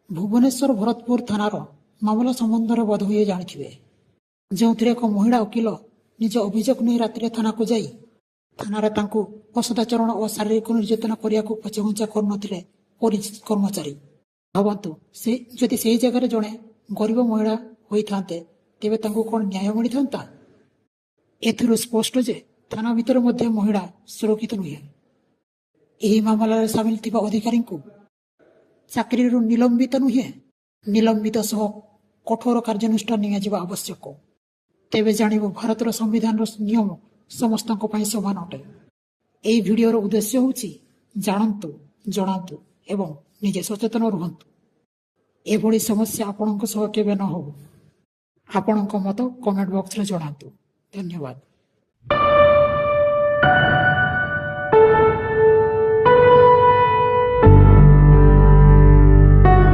भुवनेश्वर भरतपुर थानार मामला संबंध में बोधहुए जानिथिबे, जोंथिरे एक महिला वकिल निज अभियोग नहीं राति थाना को जाई थाना तांको असदाचरण और शारीरिक निर्यातना करने को पछघुंचा कर परिचित कर्मचारी। भावतु से जदि से जगह जड़े गरीब महिला होता तेरे कौन न्याय मिली था। एथिरू स्पष्ट जे थाना भितर मध्य महिला सुरक्षित नुहे। यही मामलार सामिल थिबा अधिकारी को चाकरी निलंबित नुहे, निलंबित सह कठोर कार्यानुष्ठान नियाजिबा आवश्यक। तेबे जानिबो भारतर संविधान नियम समस्त समान अटे। यही भिडियोर उद्देश्य होछि जानतु, जनातु एवं निजे सचेतन रुहतु। एभली समस्या आपणक सह केबे न हो। आपणक मत कमेंट बॉक्स रे जनातु। धन्यवाद।